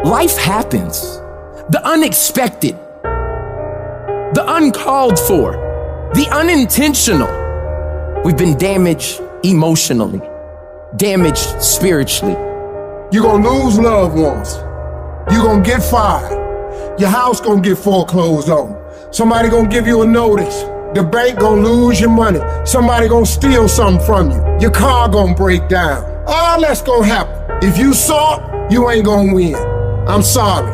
Life happens. The unexpected, the uncalled for, the unintentional. We've been damaged emotionally, damaged spiritually. You're gonna lose loved ones. You're gonna get fired. Your house gonna get foreclosed on. Somebody gonna give you a notice. The bank gonna lose your money. Somebody gonna steal something from you. Your car gonna break down. All that's gonna happen. If you saw it, you ain't gonna win. I'm sorry,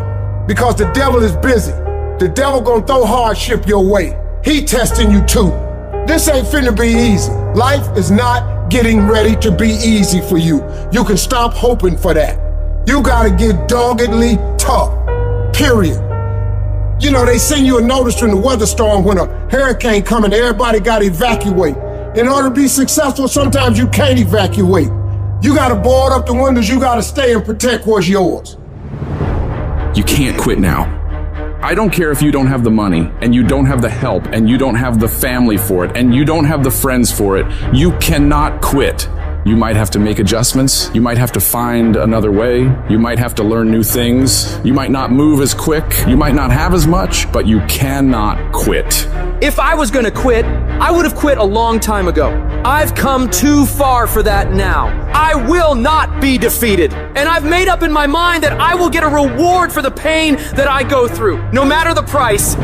because the devil is busy. The devil gonna throw hardship your way. He testing you too. This ain't finna be easy. Life is not getting ready to be easy for you. You can stop hoping for that. You gotta get doggedly tough, period. You know, they send you a notice from the weather storm when a hurricane coming, everybody gotta evacuate. In order to be successful, sometimes you can't evacuate. You gotta board up the windows, you gotta stay and protect what's yours. You can't quit now. I don't care if you don't have the money, and you don't have the help, and you don't have the family for it, and you don't have the friends for it. You cannot quit. You might have to make adjustments. You might have to find another way. You might have to learn new things. You might not move as quick. You might not have as much, but you cannot quit. If I was gonna quit, I would have quit a long time ago. I've come too far for that now. I will not be defeated. And I've made up in my mind that I will get a reward for the pain that I go through, no matter the price.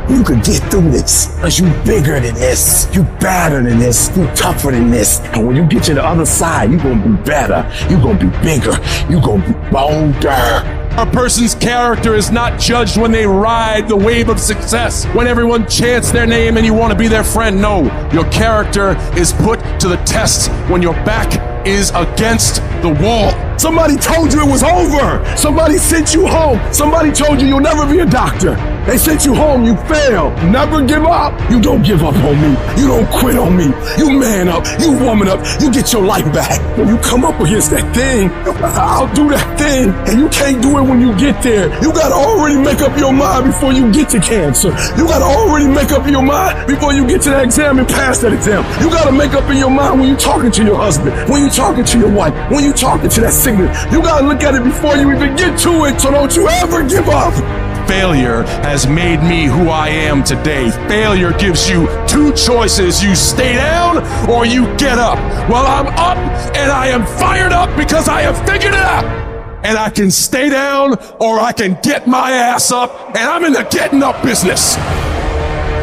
You could get through this, because you bigger than this, you better than this, you tougher than this. And when you get to the other side, you're gonna be better, you're gonna be bigger, you're gonna be bolder. A person's character is not judged when they ride the wave of success, when everyone chants their name and you want to be their friend. No, your character is put to the test when your back is against the wall. Somebody told you it was over. Somebody sent you home. Somebody told you you'll never be a doctor. They sent you home, you failed. Never give up. You don't give up on me. You don't quit on me. You man up, you woman up, you get your life back. When you come up against that thing, I'll do that thing. And you can't do it when you get there. You gotta already make up your mind before you get to cancer. You gotta already make up your mind before you get to that exam and pass that exam. You gotta make up in your mind when you're talking to your husband, when you're talking to your wife, when you're talking to that sickness. You gotta look at it before you even get to it, so don't you ever give up. Failure has made me who I am today. Failure gives you two choices. You stay down or you get up. Well, I'm up and I am fired up because I have figured it out. And I can stay down or I can get my ass up, and I'm in the getting up business.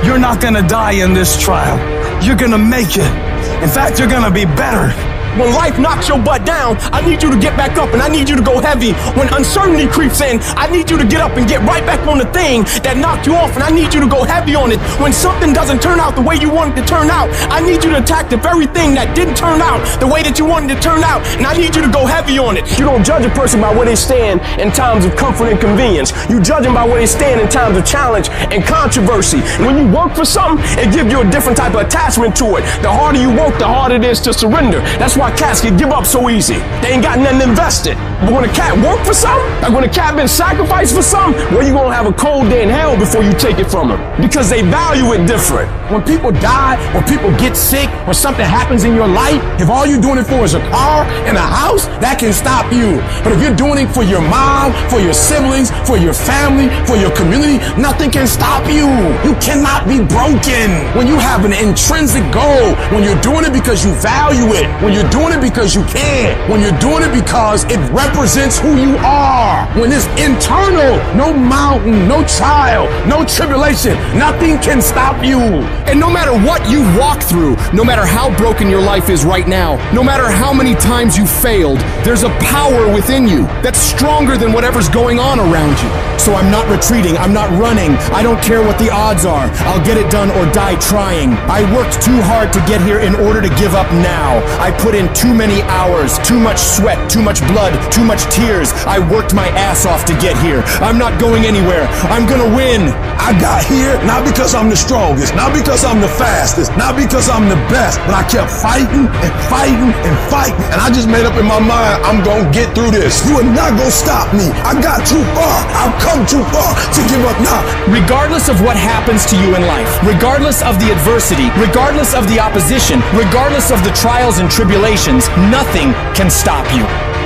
You're not gonna die in this trial. You're gonna make it. In fact, you're gonna be better. When life knocks your butt down, I need you to get back up and I need you to go heavy. When uncertainty creeps in, I need you to get up and get right back on the thing that knocked you off, and I need you to go heavy on it. When something doesn't turn out the way you want it to turn out, I need you to attack the very thing that didn't turn out the way that you wanted it to turn out, and I need you to go heavy on it. You don't judge a person by where they stand in times of comfort and convenience. You judge them by where they stand in times of challenge and controversy. And when you work for something, it gives you a different type of attachment to it. The harder you work, the harder it is to surrender. That's why cats can give up so easy. They ain't got nothing invested. But when a cat work for something, like when a cat been sacrificed for something, well, you gonna have a cold day in hell before you take it from them, because they value it different. When people die, or people get sick, or something happens in your life, if all you're doing it for is a car and a house, that can stop you. But if you're doing it for your mom, for your siblings, for your family, for your community, nothing can stop you. You cannot be broken. When you have an intrinsic goal, when you're doing it because you value it, when you're doing it because you can, when you're doing it because it represents who you are, when it's internal, no mountain, no trial, no tribulation, nothing can stop you. And no matter what you walk through, no matter how broken your life is right now, no matter how many times you failed, there's a power within you that's stronger than whatever's going on around you. So I'm not retreating, I'm not running, I don't care what the odds are, I'll get it done or die trying. I worked too hard to get here in order to give up now. I put in too many hours, too much sweat, too much blood, too much tears. I worked my ass off to get here. I'm not going anywhere. I'm gonna win. I got here not because I'm the strongest, not because I'm the fastest, not because I'm the best, but I kept fighting and fighting and fighting, and I just made up in my mind, I'm gonna get through this. You are not gonna stop me. I got too far. I've come too far to give up now. Regardless of what happens to you in life, regardless of the adversity, regardless of the opposition, regardless of the trials and tribulations, nothing can stop you.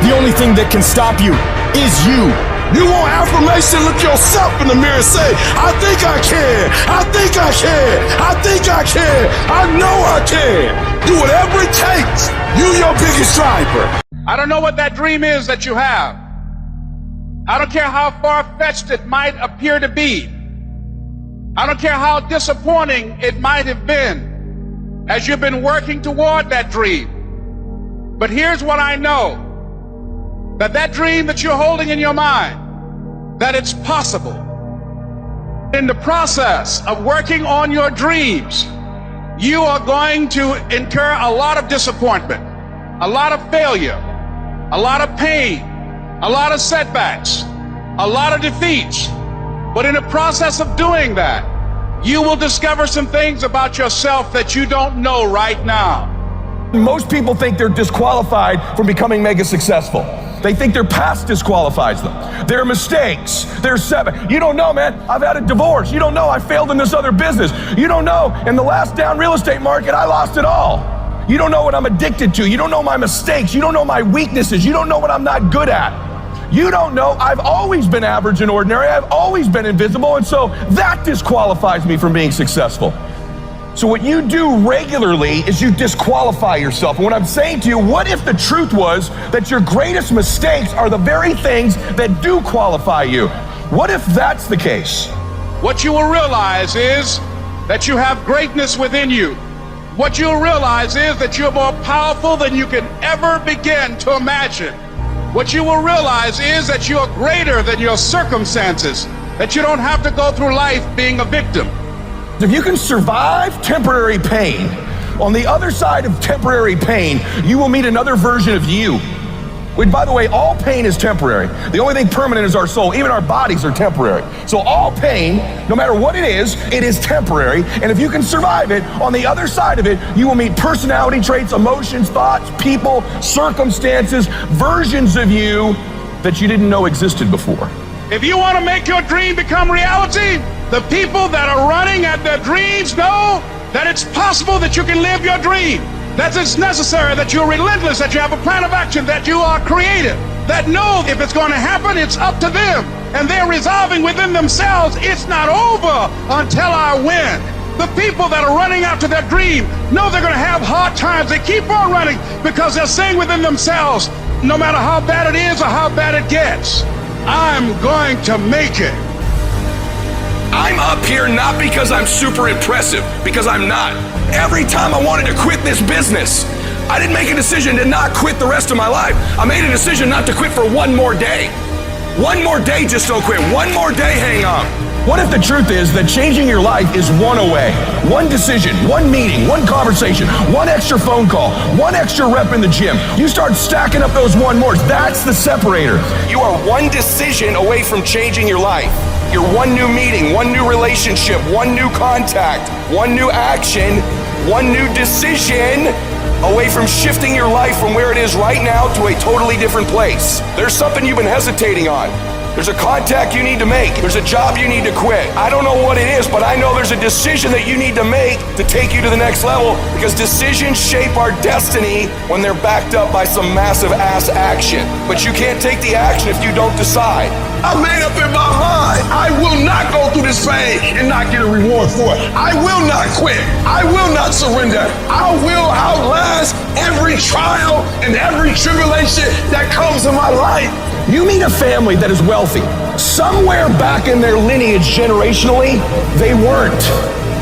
The only thing that can stop you is you. You want affirmation? Look yourself in the mirror and say, I think I can. I think I can. I think I can. I know I can. Do whatever it takes. You your biggest driver. I don't know what that dream is that you have. I don't care how far-fetched it might appear to be. I don't care how disappointing it might have been as you've been working toward that dream. But here's what I know. That dream that you're holding in your mind, that it's possible. In the process of working on your dreams, you are going to incur a lot of disappointment, a lot of failure, a lot of pain, a lot of setbacks, a lot of defeats. But in the process of doing that, you will discover some things about yourself that you don't know right now. Most people think they're disqualified from becoming mega successful. They think their past disqualifies them. Their mistakes, their setbacks. You don't know, man. I've had a divorce. You don't know. I failed in this other business. You don't know. In the last down real estate market, I lost it all. You don't know what I'm addicted to. You don't know my mistakes. You don't know my weaknesses. You don't know what I'm not good at. You don't know. I've always been average and ordinary. I've always been invisible. And so that disqualifies me from being successful. So what you do regularly is you disqualify yourself. And what I'm saying to you, what if the truth was that your greatest mistakes are the very things that do qualify you? What if that's the case? What you will realize is that you have greatness within you. What you'll realize is that you're more powerful than you can ever begin to imagine. What you will realize is that you're greater than your circumstances, that you don't have to go through life being a victim. If you can survive temporary pain, on the other side of temporary pain, you will meet another version of you. Which, by the way, all pain is temporary. The only thing permanent is our soul. Even our bodies are temporary. So all pain, no matter what it is temporary. And if you can survive it, on the other side of it, you will meet personality traits, emotions, thoughts, people, circumstances, versions of you that you didn't know existed before. If you want to make your dream become reality, the people that are running at their dreams know that it's possible that you can live your dream, that it's necessary, that you're relentless, that you have a plan of action, that you are creative, that know if it's going to happen, it's up to them. And they're resolving within themselves, it's not over until I win. The people that are running after their dream know they're going to have hard times. They keep on running because they're saying within themselves, no matter how bad it is or how bad it gets, I'm going to make it. I'm up here not because I'm super impressive, because I'm not. Every time I wanted to quit this business, I didn't make a decision to not quit the rest of my life. I made a decision not to quit for one more day. One more day, just don't quit. One more day, hang on. What if the truth is that changing your life is one away? One decision, one meeting, one conversation, one extra phone call, one extra rep in the gym. You start stacking up those one mores. That's the separator. You are one decision away from changing your life. You're one new meeting, one new relationship, one new contact, one new action, one new decision away from shifting your life from where it is right now to a totally different place. There's something you've been hesitating on. There's a contact you need to make. There's a job you need to quit. I don't know what it is, but I know there's a decision that you need to make to take you to the next level, because decisions shape our destiny when they're backed up by some massive ass action. But you can't take the action if you don't decide. I made up in my mind, I will not go through this pain and not get a reward for it. I will not quit. I will not surrender. I will outlast every trial and every tribulation that comes in my life. You meet a family that is wealthy. Somewhere back in their lineage generationally, they weren't.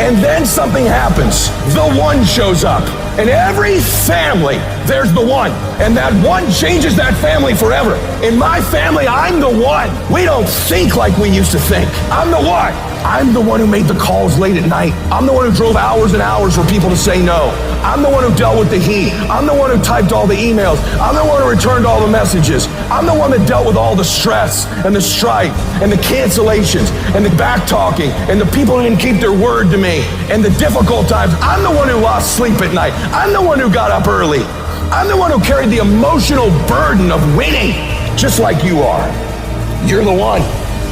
And then something happens. The one shows up. In every family, there's the one. And that one changes that family forever. In my family, I'm the one. We don't think like we used to think. I'm the one. I'm the one who made the calls late at night. I'm the one who drove hours and hours for people to say no. I'm the one who dealt with the heat. I'm the one who typed all the emails. I'm the one who returned all the messages. I'm the one that dealt with all the stress and the strife and the cancellations and the back talking and the people who didn't keep their word to me and the difficult times. I'm the one who lost sleep at night. I'm the one who got up early. I'm the one who carried the emotional burden of winning, just like you are. You're the one.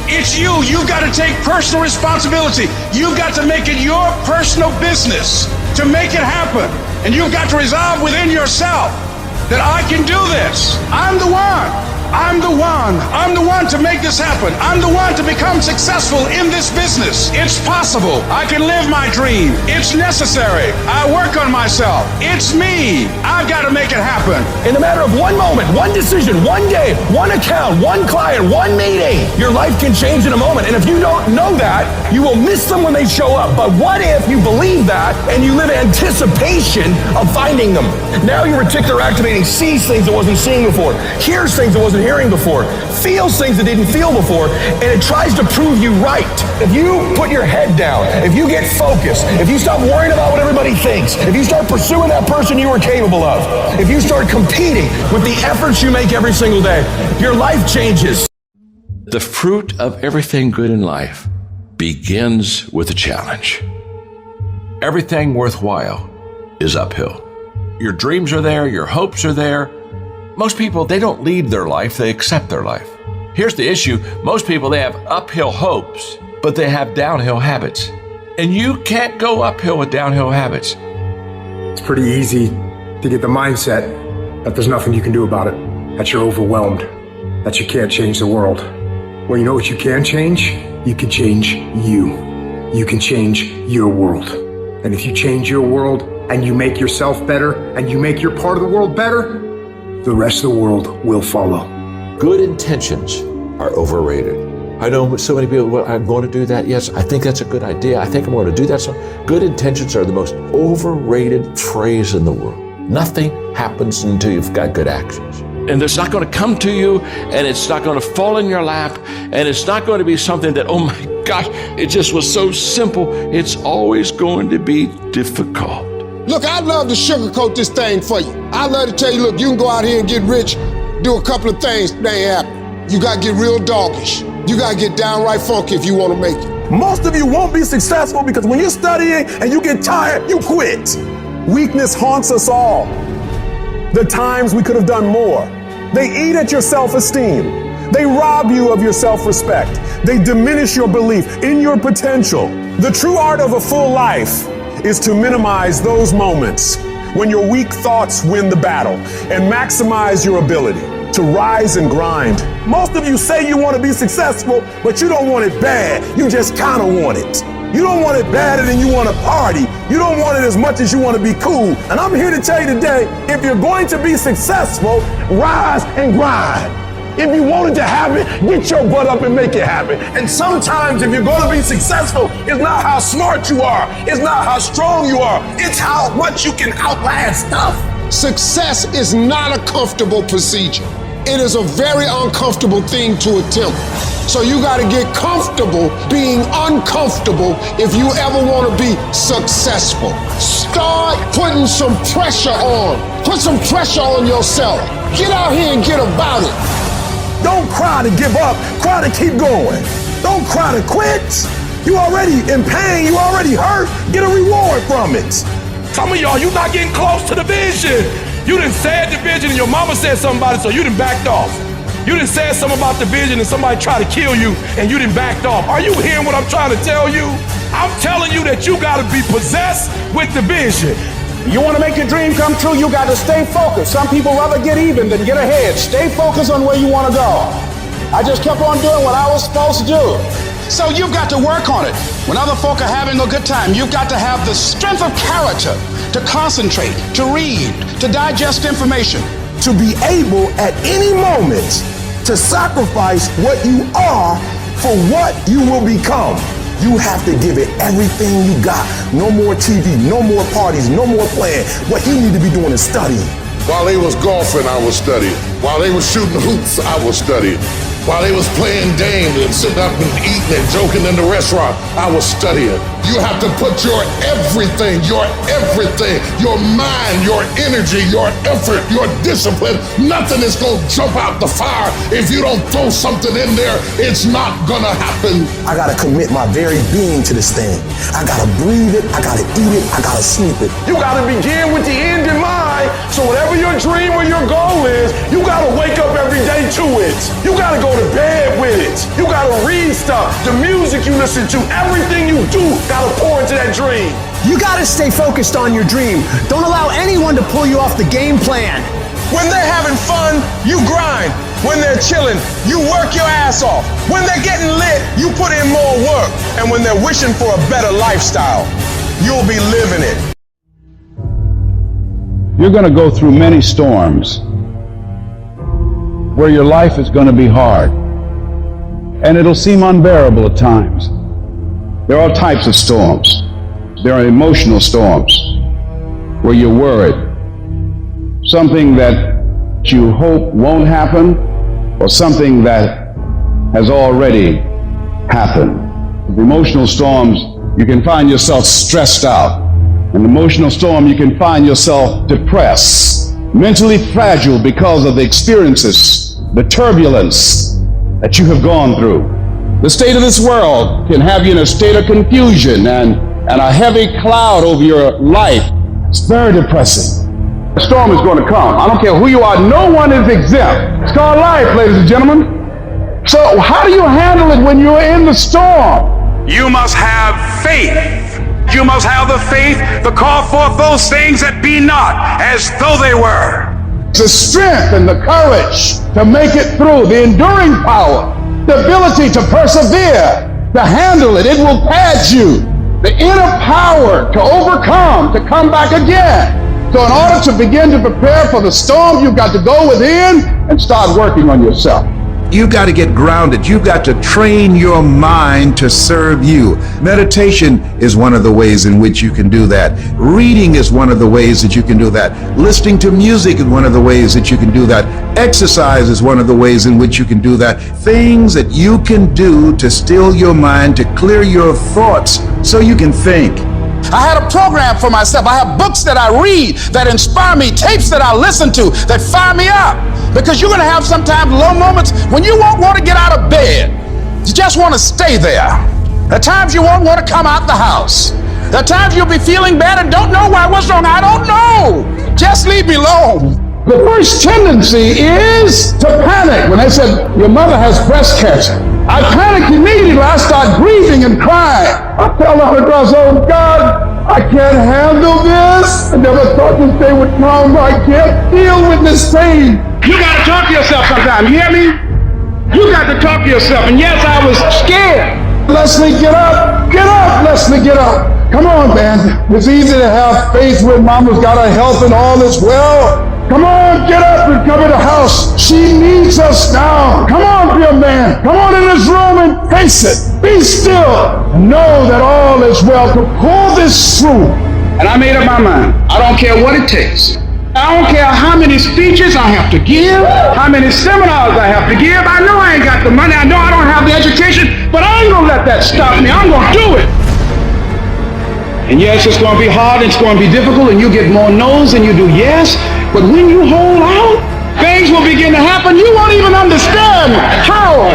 It's you. You've got to take personal responsibility. You've got to make it your personal business to make it happen. And you've got to resolve within yourself that I can do this. I'm the one. I'm the one. I'm the one one to make this happen. I'm the one to become successful in this business. It's possible. I can live my dream. It's necessary. I work on myself. It's me. I've got to make it happen. In a matter of one moment, one decision, one game, one account, one client, one meeting, your life can change in a moment. And if you don't know that, you will miss them when they show up. But what if you believe that and you live in anticipation of finding them? Now your reticular activating sees things it wasn't seeing before, hears things it wasn't hearing before, feels things it didn't feel before, and it tries to prove you right. If you put your head down, if you get focused, if you stop worrying about what everybody thinks, if you start pursuing that person you are capable of, if you start competing with the efforts you make every single day, your life changes. The fruit of everything good in life begins with a challenge. Everything worthwhile is uphill. Your dreams are there, your hopes are there. Most people, they don't lead their life, they accept their life. Here's the issue. Most people, they have uphill hopes, but they have downhill habits. And you can't go uphill with downhill habits. It's pretty easy to get the mindset that there's nothing you can do about it, that you're overwhelmed, that you can't change the world. Well, you know what you can change? You can change you. You can change your world. And if you change your world and you make yourself better and you make your part of the world better, the rest of the world will follow. Good intentions are overrated. I know so many people, well, I'm going to do that. Yes, I think that's a good idea. I think I'm going to do that. So good intentions are the most overrated phrase in the world. Nothing happens until you've got good actions. And it's not going to come to you, and it's not going to fall in your lap, and it's not going to be something that, oh my gosh, it just was so simple. It's always going to be difficult. Look, I'd love to sugarcoat this thing for you. I'd love to tell you, look, you can go out here and get rich, do a couple of things, they ain't happen. You got to get real doggish. You got to get downright funky if you want to make it. Most of you won't be successful because when you're studying and you get tired, you quit. Weakness haunts us all. The times we could have done more. They eat at your self-esteem. They rob you of your self-respect. They diminish your belief in your potential. The true art of a full life is to minimize those moments when your weak thoughts win the battle and maximize your ability to rise and grind. Most of you say you want to be successful, but you don't want it bad. You just kind of want it. You don't want it badder than you want to party. You don't want it as much as you want to be cool. And I'm here to tell you today, if you're going to be successful, rise and grind. If you wanted to happen, get your butt up and make it happen. And sometimes if you're going to be successful, it's not how smart you are. It's not how strong you are. It's how much you can outlast stuff. Success is not a comfortable procedure. It is a very uncomfortable thing to attempt. So you got to get comfortable being uncomfortable if you ever want to be successful. Start putting some pressure on. Put some pressure on yourself. Get out here and get about it. Don't cry to give up, cry to keep going. Don't cry to quit. You already in pain, you already hurt. Get a reward from it. Some of y'all, you're not getting close to the vision. You done said the vision and your mama said something about it, so you done backed off. You done said something about the vision and somebody tried to kill you and you done backed off. Are you hearing what I'm trying to tell you? I'm telling you that you gotta be possessed with the vision. You want to make your dream come true, you got to stay focused. Some people rather get even than get ahead. Stay focused on where you want to go. I just kept on doing what I was supposed to do. So you've got to work on it. When other folk are having a good time, you've got to have the strength of character to concentrate, to read, to digest information. To be able at any moment to sacrifice what you are for what you will become. You have to give it everything you got. No more TV, no more parties, no more playing. What you need to be doing is studying. While they was golfing, I was studying. While they was shooting hoops, I was studying. While they was playing games and sitting up and eating and joking in the restaurant, I was studying. You have to put your everything, your mind, your energy, your effort, your discipline. Nothing is gonna jump out the fire if you don't throw something in there. It's not gonna happen. I gotta commit my very being to this thing. I gotta breathe it, I gotta eat it, I gotta sleep it. You gotta begin with the end in mind. So whatever your dream or your goal is, you gotta wake up every day to it. You gotta go to bed with it. You gotta read stuff. The music you listen to, everything you do, gotta pour into that dream. You gotta stay focused on your dream. Don't allow anyone to pull you off the game plan. When they're having fun, you grind. When they're chilling, you work your ass off. When they're getting lit, you put in more work. And when they're wishing for a better lifestyle, you'll be living it. You're going to go through many storms where your life is going to be hard. And it'll seem unbearable at times. There are all types of storms. There are emotional storms where you're worried. Something that you hope won't happen, or something that has already happened. With emotional storms, you can find yourself stressed out. In an emotional storm, you can find yourself depressed, mentally fragile because of the experiences, the turbulence that you have gone through. The state of this world can have you in a state of confusion and a heavy cloud over your life. It's very depressing. The storm is going to come. I don't care who you are. No one is exempt. It's called life, ladies and gentlemen. So how do you handle it when you're in the storm? You must have faith. You must have the faith to call forth those things that be not as though they were. The strength and the courage to make it through, the enduring power, the ability to persevere, to handle it. It will pad you. The inner power to overcome, to come back again. So in order to begin to prepare for the storm, you've got to go within and start working on yourself. You've got to get grounded. You've got to train your mind to serve you. Meditation is one of the ways in which you can do that. Reading is one of the ways that you can do that. Listening to music is one of the ways that you can do that. Exercise is one of the ways in which you can do that. Things that you can do to still your mind, to clear your thoughts so you can think. I had a program for myself. I have books that I read that inspire me, tapes that I listen to that fire me up. Because you're going to have sometimes low moments when you won't want to get out of bed. You just want to stay there. At times you won't want to come out the house. At times you'll be feeling bad and don't know why. What's wrong? I don't know. Just leave me alone. The first tendency is to panic. When they said, your mother has breast cancer, I panicked immediately. I start grieving and crying. I tell the Holy Ghost, oh God, I can't handle this. I never thought this day would come. I can't deal with this pain. You got to talk to yourself sometimes. You hear me? You got to talk to yourself. And yes, I was scared. Leslie, get up. Get up, Leslie, get up. Come on, man. It's easy to have faith when mama's got her health and all is well. Come on, get up and come in the house. She needs us now. Come on, dear man. Come on in this room and face it. Be still. Know that all is well. To pull this through. And I made up my mind. I don't care what it takes. I don't care how many speeches I have to give, how many seminars I have to give. I know I ain't got the money. I know I don't have the education, but I ain't gonna let that stop me. I'm gonna do it. And yes, it's going to be hard, it's going to be difficult, and you get more no's than you do yes. But when you hold out, things will begin to happen. You won't even understand how.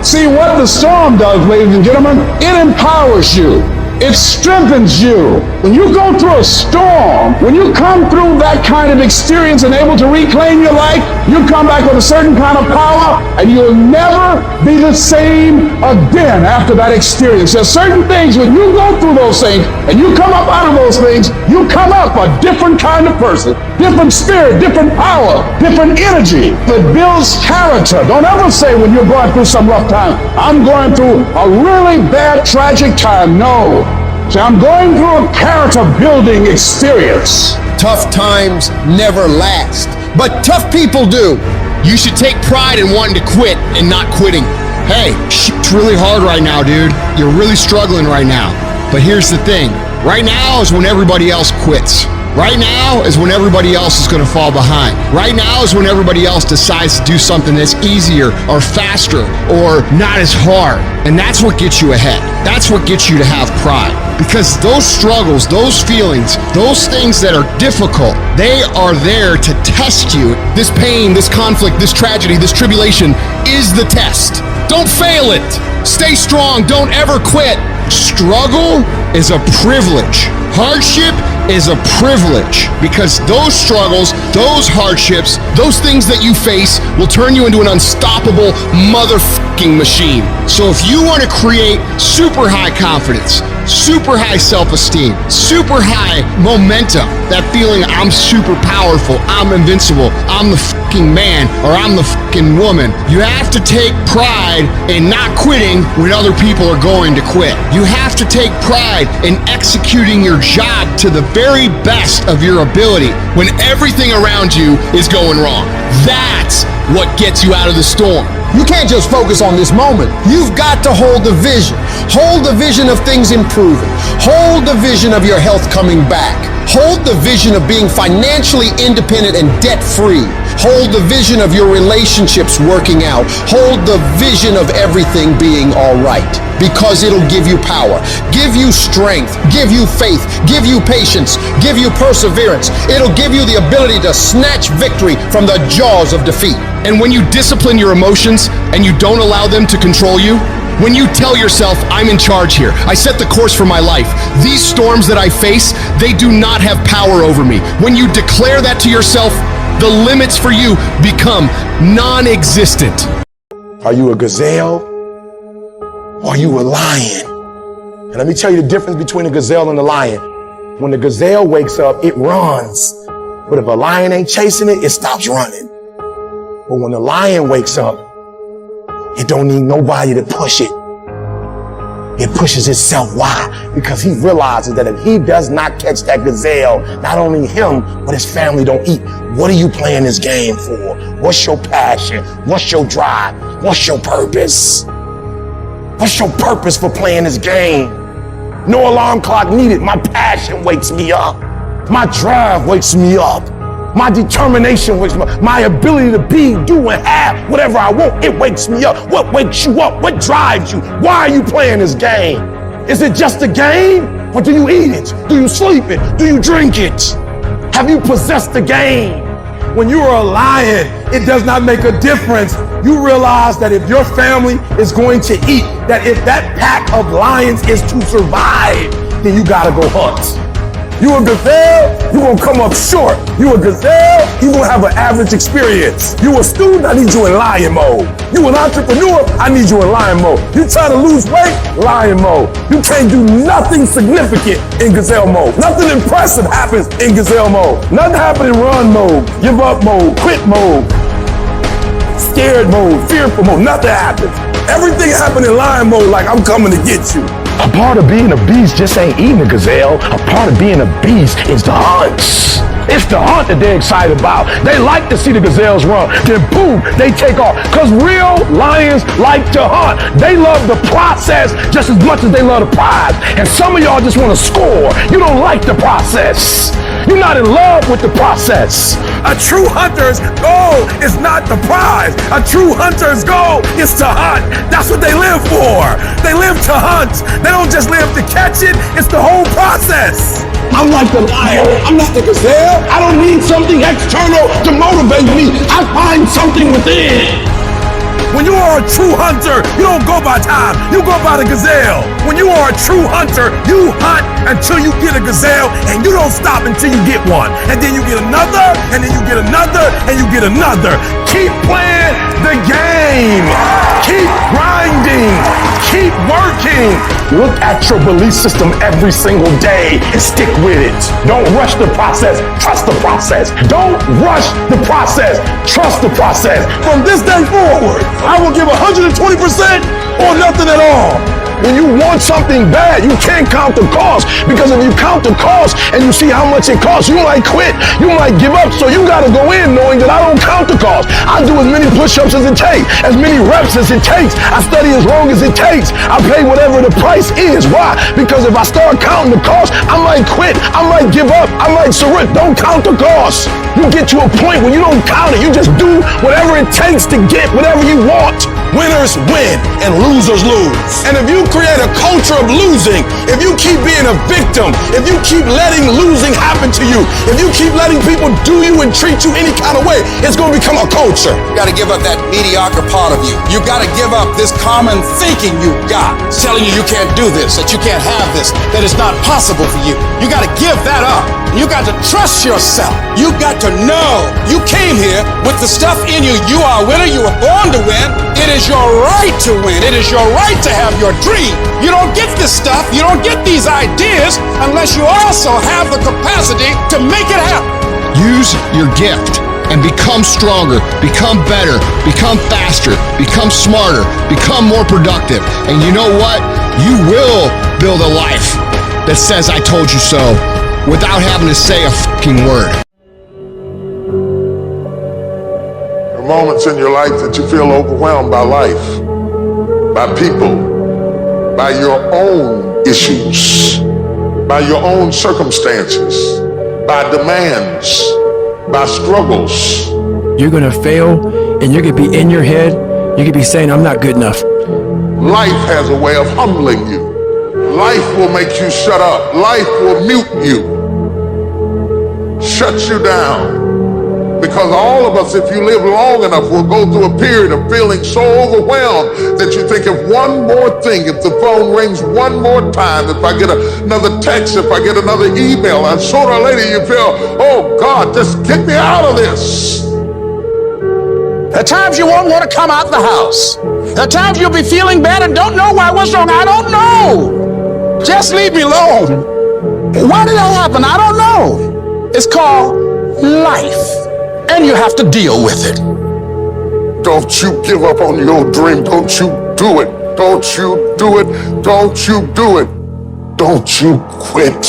See, what the storm does, ladies and gentlemen, it empowers you. It strengthens you. When you go through a storm, when you come through that kind of experience and able to reclaim your life, you come back with a certain kind of power, and you'll never be the same again after that experience. There's certain things, when you go through those things and you come up out of those things, you come up a different kind of person, different spirit, different power, different energy that builds character. Don't ever say when you're going through some rough time, I'm going through a really bad, tragic time. No. So I'm going through a character building experience. Tough times never last, but tough people do. You should take pride in wanting to quit and not quitting. Hey, it's really hard right now, dude. You're really struggling right now. But here's the thing. Right now is when everybody else quits. Right now is when everybody else is going to fall behind. Right now is when everybody else decides to do something that's easier or faster or not as hard. And that's what gets you ahead. That's what gets you to have pride. Because those struggles, those feelings, those things that are difficult, they are there to test you. This pain, this conflict, this tragedy, this tribulation is the test. Don't fail it. Stay strong. Don't ever quit. Struggle is a privilege. Hardship is a privilege, because those struggles, those hardships, those things that you face will turn you into an unstoppable motherfucking machine. So if you want to create super high confidence, super high self-esteem, super high momentum, that feeling I'm super powerful, I'm invincible, I'm the fucking man, or I'm the fucking woman. You have to take pride in not quitting when other people are going to quit. You have to take pride in executing your job to the very best of your ability when everything around you is going wrong. That's what gets you out of the storm. You can't just focus on this moment. You've got to hold the vision. Hold the vision of things improving. Hold the vision of your health coming back. Hold the vision of being financially independent and debt-free. Hold the vision of your relationships working out. Hold the vision of everything being all right, because it'll give you power, give you strength, give you faith, give you patience, give you perseverance. It'll give you the ability to snatch victory from the jaws of defeat. And when you discipline your emotions and you don't allow them to control you, when you tell yourself, I'm in charge here, I set the course for my life, these storms that I face, they do not have power over me. When you declare that to yourself, the limits for you become non-existent. Are you a gazelle or are you a lion? And let me tell you the difference between a gazelle and a lion. When the gazelle wakes up, it runs. But if a lion ain't chasing it, it stops running. But when the lion wakes up, it don't need nobody to push it. It pushes itself. Why? Because he realizes that if he does not catch that gazelle, not only him, but his family don't eat. What are you playing this game for? What's your passion? What's your drive? What's your purpose? What's your purpose for playing this game? No alarm clock needed. My passion wakes me up. My drive wakes me up. My determination wakes me up. My ability to be, do, and have whatever I want, it wakes me up. What wakes you up? What drives you? Why are you playing this game? Is it just a game? Or do you eat it? Do you sleep it? Do you drink it? Have you possessed the game? When you are a lion, it does not make a difference. You realize that if your family is going to eat, that if that pack of lions is to survive, then you gotta go hunt. You a gazelle, you gonna come up short. You a gazelle, you gonna have an average experience. You a student, I need you in lion mode. You an entrepreneur, I need you in lion mode. You trying to lose weight, lion mode. You can't do nothing significant in gazelle mode. Nothing impressive happens in gazelle mode. Nothing happens in run mode, give up mode, quit mode, scared mode, fearful mode. Nothing happens. Everything happens in lion mode like I'm coming to get you. A part of being a beast just ain't eating a gazelle. A part of being a beast is the hunts. It's the hunt that they're excited about. They like to see the gazelles run. Then boom, they take off. Because real lions like to hunt. They love the process just as much as they love the prize. And some of y'all just want to score. You don't like the process. You're not in love with the process. A true hunter's goal is not the prize. A true hunter's goal is to hunt. That's what they live for. They live to hunt. They don't just live to catch it. It's the whole process. I'm like the lion. I'm not the gazelle. I don't need something external to motivate me. I find something within. When you are a true hunter, you don't go by time, you go by the gazelle. When you are a true hunter, you hunt until you get a gazelle, and you don't stop until you get one. And then you get another, and then you get another, and you get another. Keep playing the game. Keep grinding. Keep working. Look at your belief system every single day and stick with it. Don't rush the process. Trust the process. Don't rush the process. Trust the process. From this day forward, I will give 120% or nothing at all. When you want something bad, you can't count the cost, because if you count the cost and you see how much it costs, you might quit, you might give up. So you gotta go in knowing that I don't count the cost. I do as many push-ups as it takes, as many reps as it takes. I study as long as it takes. I pay whatever the price is. Why? Because if I start counting the cost, I might quit, I might give up, I might surrender. Don't count the cost. You get to a point when you don't count it, you just do whatever it takes to get whatever you want. Winners win and losers lose. And if you create a culture of losing, if you keep being a victim, if you keep letting losing happen to you, if you keep letting people do you and treat you any kind of way, it's going to become a culture. You got to give up that mediocre part of you. You got to give up this common thinking you got. It's telling you you can't do this, that you can't have this, that it's not possible for you. You got to give that up. You got to trust yourself. You got to know you came here with the stuff in you. You are a winner. You were born to win. It is your right to win. It is your right to have your dream. You don't get this stuff. You don't get these ideas unless you also have the capacity to make it happen. Use your gift and become stronger, become better, become faster, become smarter, become more productive. And you know what? You will build a life that says I told you so without having to say a fucking word. There are moments in your life that you feel overwhelmed by life, by people, by your own issues, by your own circumstances, by demands, by struggles. You're gonna fail and you're gonna be in your head. You're gonna be saying, I'm not good enough. Life has a way of humbling you. Life will make you shut up. Life will mute you, shut you down. Because all of us, if you live long enough, will go through a period of feeling so overwhelmed that you think of one more thing, if the phone rings one more time, if I get another text, if I get another email, and sooner or later you feel, oh God, just get me out of this. At times you won't want to come out the house. At times you'll be feeling bad and don't know why. What's wrong? I don't know. Just leave me alone. Why did that happen? I don't know. It's called life. And you have to deal with it. Don't you give up on your dream. Don't you do it. Don't you do it. Don't you do it. Don't you quit.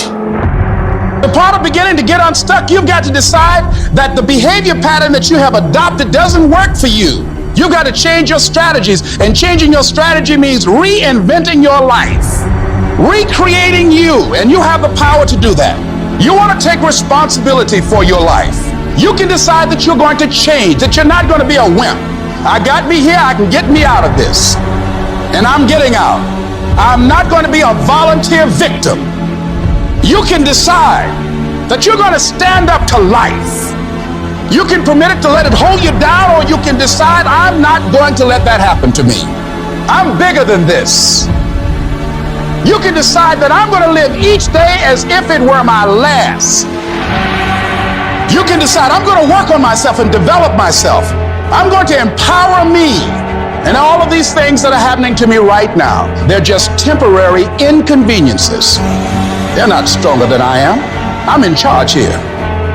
The part of beginning to get unstuck, you've got to decide that the behavior pattern that you have adopted doesn't work for you. You've got to change your strategies. And changing your strategy means reinventing your life. Recreating you. And you have the power to do that. You want to take responsibility for your life. You can decide that you're going to change, that you're not going to be a wimp. I got me here, I can get me out of this. And I'm getting out. I'm not going to be a volunteer victim. You can decide that you're going to stand up to life. You can permit it to let it hold you down, or you can decide I'm not going to let that happen to me. I'm bigger than this. You can decide that I'm going to live each day as if it were my last. You can decide I'm going to work on myself and develop myself. I'm going to empower me. And all of these things that are happening to me right now, they're just temporary inconveniences. They're not stronger than I am. I'm in charge here.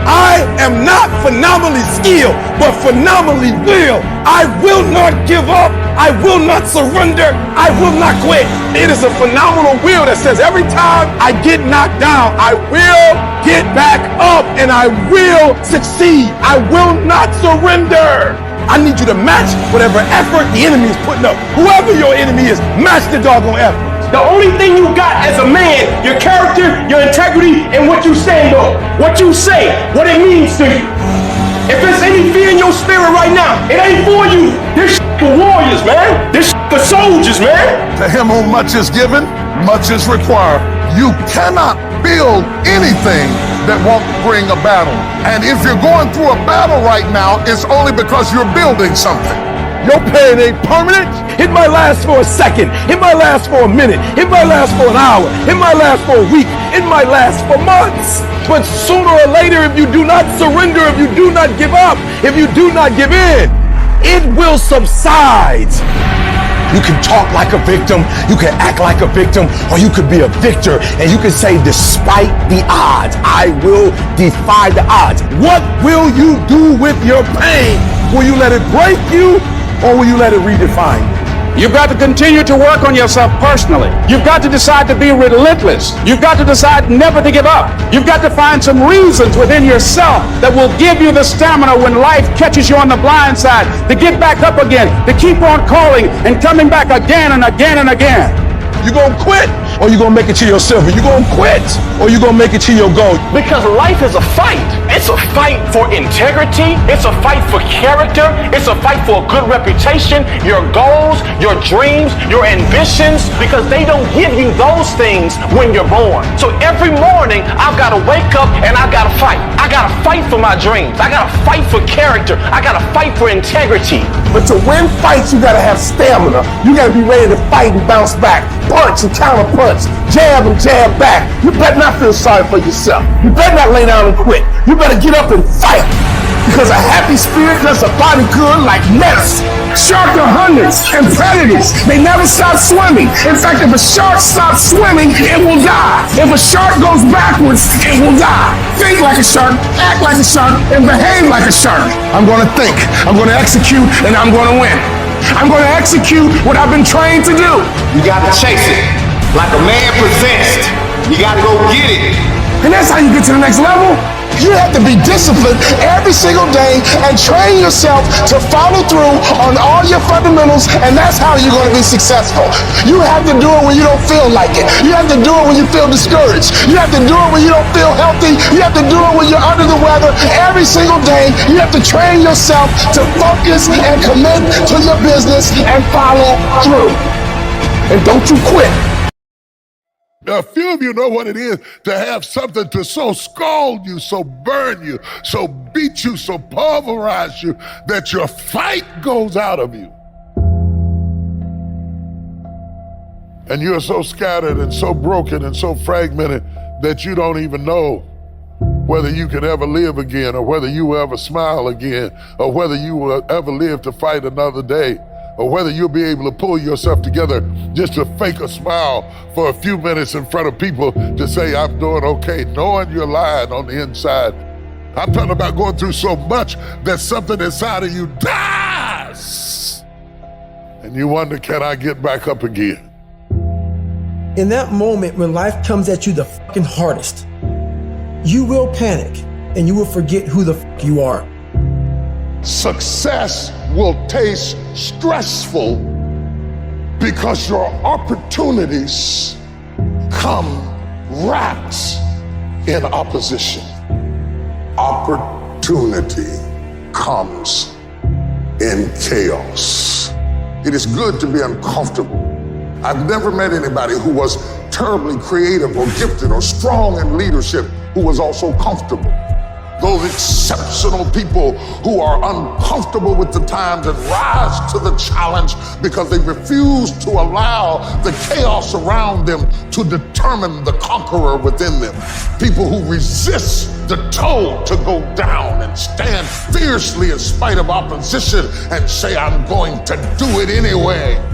I am not phenomenally skilled, but phenomenally will. I will not give up. I will not surrender. I will not quit. It is a phenomenal will that says every time I get knocked down, I will get back up and I will succeed. I will not surrender. I need you to match whatever effort the enemy is putting up. Whoever your enemy is, match the doggone effort. The only thing you got as a man, your character, your integrity, and what you stand on. What you say, what it means to you. If there's any fear in your spirit right now, it ain't for you. This for warriors, man. This for soldiers, man. To him whom much is given, much is required. You cannot build anything that won't bring a battle. And if you're going through a battle right now, it's only because you're building something. Your pain ain't permanent. It might last for a second. It might last for a minute. It might last for an hour. It might last for a week. It might last for months. But sooner or later, if you do not surrender, if you do not give up, if you do not give in, it will subside. You can talk like a victim, you can act like a victim, or you could be a victor and you can say, despite the odds, I will defy the odds. What will you do with your pain? Will you let it break you, or will you let it redefine you? You've got to continue to work on yourself personally. You've got to decide to be relentless. You've got to decide never to give up. You've got to find some reasons within yourself that will give you the stamina when life catches you on the blind side to get back up again, to keep on calling and coming back again and again and again. You gonna quit, or you gonna make it to your silver? You gonna quit, or you gonna make it to your goal? Because life is a fight. It's a fight for integrity. It's a fight for character. It's a fight for a good reputation, your goals, your dreams, your ambitions, because they don't give you those things when you're born. So every morning, I've got to wake up and I've got to fight. I got to fight for my dreams. I got to fight for character. I got to fight for integrity. But to win fights, you got to have stamina. You got to be ready to fight and bounce back. punch and counter punch, jab and jab back. You better not feel sorry for yourself. You better not lay down and quit. You better get up and fight. Because a happy spirit does a body good like medicine. Sharks are hunters and predators. They never stop swimming. In fact, if a shark stops swimming, it will die. If a shark goes backwards, it will die. Think like a shark, act like a shark, and behave like a shark. I'm going to think, I'm going to execute, and I'm going to win. I'm going to execute what I've been trained to do. You got to chase it like a man possessed. You got to go get it. And that's how you get to the next level. You have to be disciplined every single day and train yourself to follow through on all your fundamentals, and that's how you're going to be successful. You have to do it when you don't feel like it. You have to do it when you feel discouraged. You have to do it when you don't feel healthy. You have to do it when you're under the weather. Every single day, you have to train yourself to focus and commit to your business and follow through. And don't you quit. A few of you know what it is to have something to so scald you, so burn you, so beat you, so pulverize you that your fight goes out of you. And you're so scattered and so broken and so fragmented that you don't even know whether you can ever live again, or whether you will ever smile again, or whether you will ever live to fight another day, or whether you'll be able to pull yourself together just to fake a smile for a few minutes in front of people to say, I'm doing okay, knowing you're lying on the inside. I'm talking about going through so much that something inside of you dies. And you wonder, can I get back up again? In that moment when life comes at you the fucking hardest, you will panic and you will forget who the fuck you are. Success will taste stressful because your opportunities come wrapped in opposition. Opportunity comes in chaos. It is good to be uncomfortable. I've never met anybody who was terribly creative or gifted or strong in leadership who was also comfortable. Those exceptional people who are uncomfortable with the times and rise to the challenge because they refuse to allow the chaos around them to determine the conqueror within them. People who resist the toe to go down and stand fiercely in spite of opposition and say, I'm going to do it anyway.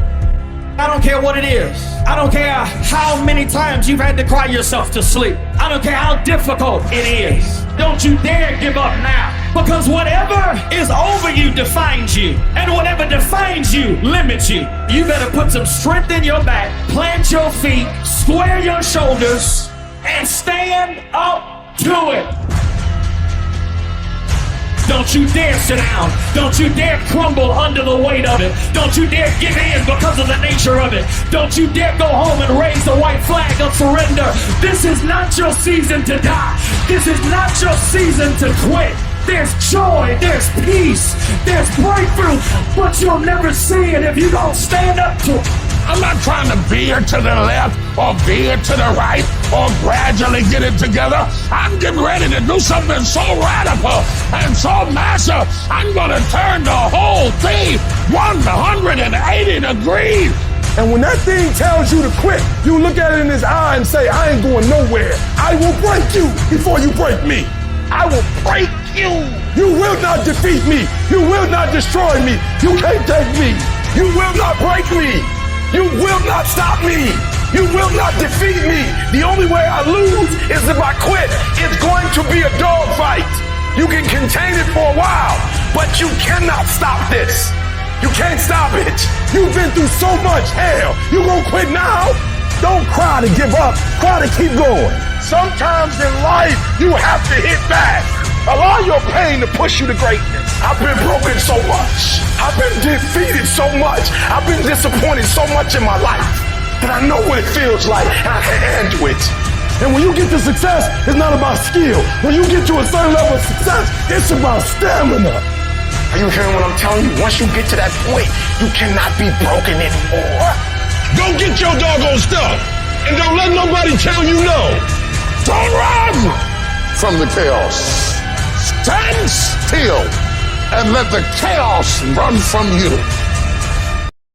I don't care what it is. I don't care how many times you've had to cry yourself to sleep. I don't care how difficult it is. Don't you dare give up now. Because whatever is over you defines you. And whatever defines you limits you. You better put some strength in your back, plant your feet, square your shoulders, and stand up to it. Don't you dare sit down. Don't you dare crumble under the weight of it. Don't you dare give in because of the nature of it. Don't you dare go home and raise the white flag of surrender. This is not your season to die. This is not your season to quit. There's joy, there's peace, there's breakthrough, but you'll never see it if you don't stand up to it. I'm not trying to veer to the left or veer to the right or gradually get it together. I'm getting ready to do something so radical and so massive, I'm gonna turn the whole thing 180 degrees. And when that thing tells you to quit, you look at it in his eye and say, I ain't going nowhere. I will break you before you break me. I will break you. You will not defeat me. You will not destroy me. You can't take me. You will not break me. You will not stop me. You will not defeat me. The only way I lose is if I quit. It's going to be a dogfight. You can contain it for a while, but you cannot stop this. You can't stop it. You've been through so much hell. You gonna quit now? Don't cry to give up. Cry to keep going. Sometimes in life, you have to hit back. Allow your pain to push you to greatness. I've been broken so much. I've been defeated so much. I've been disappointed so much in my life that I know what it feels like and I can handle it. And when you get to success, it's not about skill. When you get to a certain level of success, it's about stamina. Are you hearing what I'm telling you? Once you get to that point, you cannot be broken anymore. Go get your doggone stuff and don't let nobody tell you no. Don't run from the chaos. Stand still and let the chaos run from you.